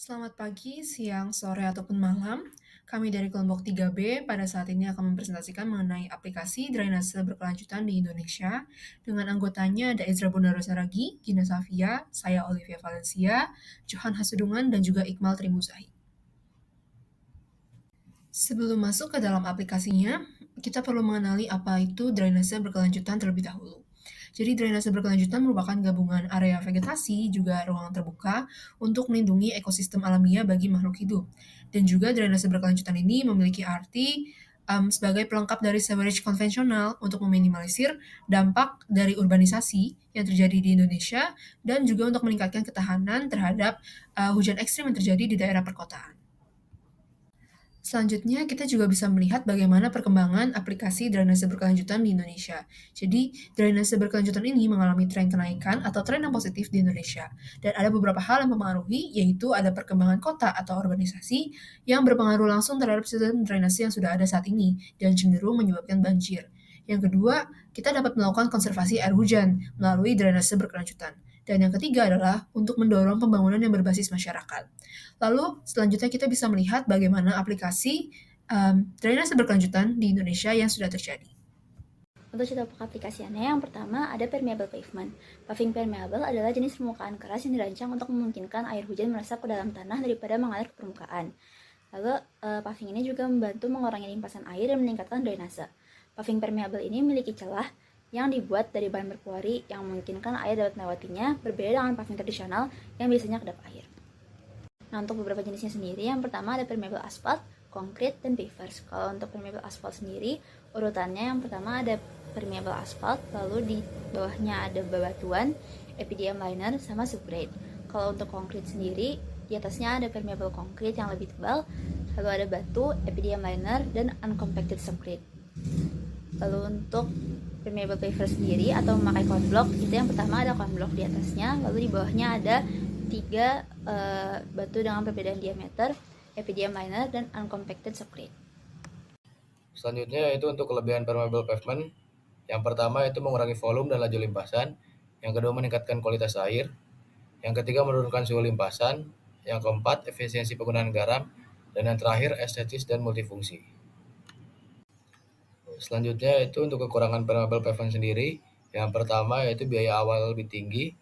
Selamat pagi, siang, sore, ataupun malam. Kami dari kelompok 3B pada saat ini akan mempresentasikan mengenai aplikasi drainase berkelanjutan di Indonesia. Dengan anggotanya ada Ezra Bonaro Saragi, Gina Safia, saya Olivia Valencia, Johan Hasudungan, dan juga Iqmal Trimuzahi. Sebelum masuk ke dalam aplikasinya, kita perlu mengenali apa itu drainase berkelanjutan terlebih dahulu. Jadi drainase berkelanjutan merupakan gabungan area vegetasi juga ruang terbuka untuk melindungi ekosistem alamiah bagi makhluk hidup. Dan juga drainase berkelanjutan ini memiliki arti sebagai pelengkap dari sewerage konvensional untuk meminimalisir dampak dari urbanisasi yang terjadi di Indonesia dan juga untuk meningkatkan ketahanan terhadap hujan ekstrim yang terjadi di daerah perkotaan. Selanjutnya, kita juga bisa melihat bagaimana perkembangan aplikasi drainase berkelanjutan di Indonesia. Jadi, drainase berkelanjutan ini mengalami tren kenaikan atau tren yang positif di Indonesia. Dan ada beberapa hal yang mempengaruhi, yaitu ada perkembangan kota atau urbanisasi yang berpengaruh langsung terhadap sistem drainase yang sudah ada saat ini dan cenderung menyebabkan banjir. Yang kedua, kita dapat melakukan konservasi air hujan melalui drainase berkelanjutan. Dan yang ketiga adalah untuk mendorong pembangunan yang berbasis masyarakat. Lalu selanjutnya kita bisa melihat bagaimana aplikasi drainase berkelanjutan di Indonesia yang sudah terjadi. Untuk contoh aplikasiannya, yang pertama ada permeable pavement. Paving permeable adalah jenis permukaan keras yang dirancang untuk memungkinkan air hujan meresap ke dalam tanah daripada mengalir ke permukaan. Lalu, paving ini juga membantu mengurangi limpasan air dan meningkatkan drainase. Paving permeable ini memiliki celah yang dibuat dari bahan berkuari yang memungkinkan air dapat melewatinya, berbeda dengan paving tradisional yang biasanya kedap air. Nah, untuk beberapa jenisnya sendiri, yang pertama ada permeable asphalt, konkrit, dan pavers. Kalau untuk permeable asphalt sendiri, urutannya yang pertama ada permeable asphalt, lalu di bawahnya ada bebatuan, EPDM liner, sama subgrade. Kalau untuk konkrit sendiri, di atasnya ada permeable konkrit yang lebih tebal, lalu ada batu, EPDM liner, dan uncompacted subgrade. Lalu untuk permeable paver sendiri atau memakai cone block, itu yang pertama ada cone block di atasnya, lalu di bawahnya ada tiga batu dengan perbedaan diameter, EPDM liner, dan uncompacted subgrade. Selanjutnya yaitu untuk kelebihan permeable pavement. Yang pertama itu mengurangi volume dan laju limpasan. Yang kedua meningkatkan kualitas air. Yang ketiga menurunkan suhu limpasan. Yang keempat efisiensi penggunaan garam. Dan yang terakhir estetis dan multifungsi. Selanjutnya itu untuk kekurangan permeable pavement sendiri. Yang pertama yaitu biaya awal lebih tinggi.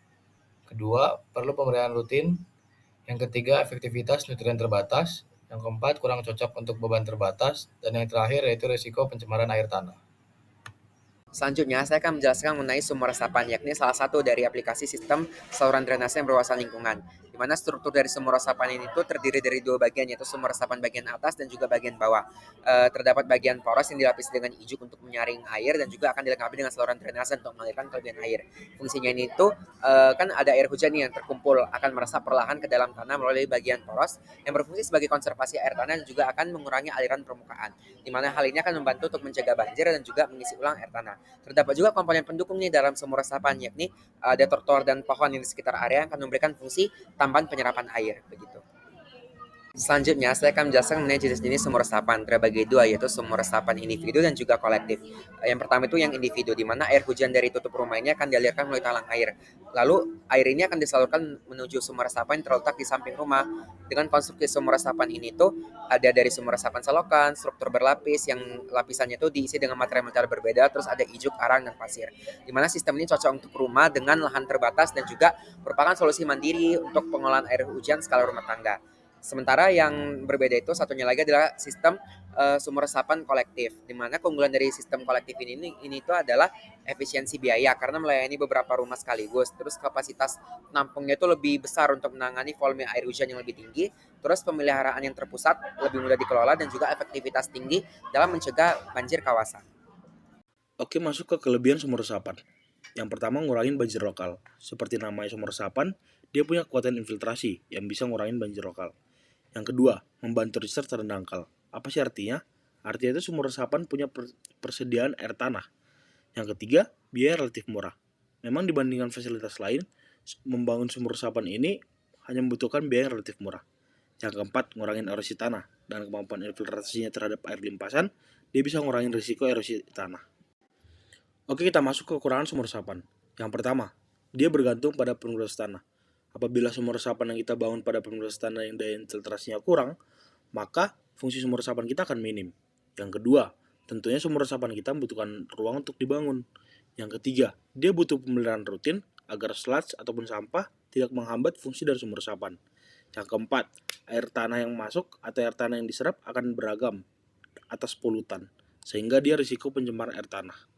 Kedua, perlu pemeliharaan rutin. Yang ketiga, efektivitas nutrien terbatas. Yang keempat, kurang cocok untuk beban terbatas. Dan yang terakhir yaitu risiko pencemaran air tanah. Selanjutnya, saya akan menjelaskan mengenai sumur resapan, yakni salah satu dari aplikasi sistem saluran drainase yang berwawasan lingkungan, di mana struktur dari sumur resapan ini itu terdiri dari dua bagian, yaitu sumur resapan bagian atas dan juga bagian bawah. Terdapat bagian poros yang dilapisi dengan ijuk untuk menyaring air dan juga akan dilengkapi dengan saluran drainase untuk mengalirkan kelebihan air. Fungsinya ini itu kan ada air hujan yang terkumpul akan meresap perlahan ke dalam tanah melalui bagian poros yang berfungsi sebagai konservasi air tanah dan juga akan mengurangi aliran permukaan, di mana hal ini akan membantu untuk mencegah banjir dan juga mengisi ulang air tanah. Terdapat juga komponen pendukung nih dalam sumur resapan, yakni ada trotoar dan pohon yang di sekitar area yang akan memberikan fungsi tambahan penyerapan air begitu. Selanjutnya, saya akan menjelaskan mengenai jenis-jenis sumur resapan. Terbagi dua, yaitu sumur resapan individu dan juga kolektif. Yang pertama itu yang individu, di mana air hujan dari tutup rumah ini akan dialirkan melalui talang air. Lalu, air ini akan disalurkan menuju sumur resapan yang terletak di samping rumah. Dengan konstruksi sumur resapan ini tuh ada dari sumur resapan selokan, struktur berlapis, yang lapisannya itu diisi dengan material-material berbeda, terus ada ijuk, arang, dan pasir. Di mana sistem ini cocok untuk rumah dengan lahan terbatas dan juga merupakan solusi mandiri untuk pengolahan air hujan skala rumah tangga. Sementara yang berbeda itu satunya lagi adalah sistem sumur resapan kolektif, di mana keunggulan dari sistem kolektif ini itu adalah efisiensi biaya karena melayani beberapa rumah sekaligus. Terus kapasitas nampungnya itu lebih besar untuk menangani volume air hujan yang lebih tinggi. Terus pemeliharaan yang terpusat, lebih mudah dikelola dan juga efektivitas tinggi dalam mencegah banjir kawasan. Oke, masuk ke kelebihan sumur resapan. Yang pertama, ngurangin banjir lokal. Seperti namanya sumur resapan, dia punya kekuatan infiltrasi yang bisa ngurangin banjir lokal. Yang kedua, membantu research dan dangkal. Apa sih artinya? Artinya itu sumur resapan punya persediaan air tanah. Yang ketiga, biaya relatif murah. Memang dibandingkan fasilitas lain, membangun sumur resapan ini hanya membutuhkan biaya yang relatif murah. Yang keempat, ngurangin erosi tanah. Dengan kemampuan infiltrasinya terhadap air limpasan, dia bisa ngurangin risiko erosi tanah. Oke, kita masuk ke kekurangan sumur resapan. Yang pertama, dia bergantung pada penurunan tanah. Apabila sumur resapan yang kita bangun pada permukaan tanah yang daya infiltrasinya kurang, maka fungsi sumur resapan kita akan minim. Yang kedua, tentunya sumur resapan kita membutuhkan ruang untuk dibangun. Yang ketiga, dia butuh pemeliharaan rutin agar sludge ataupun sampah tidak menghambat fungsi dari sumur resapan. Yang keempat, air tanah yang masuk atau air tanah yang diserap akan beragam atas polutan, sehingga dia risiko pencemaran air tanah.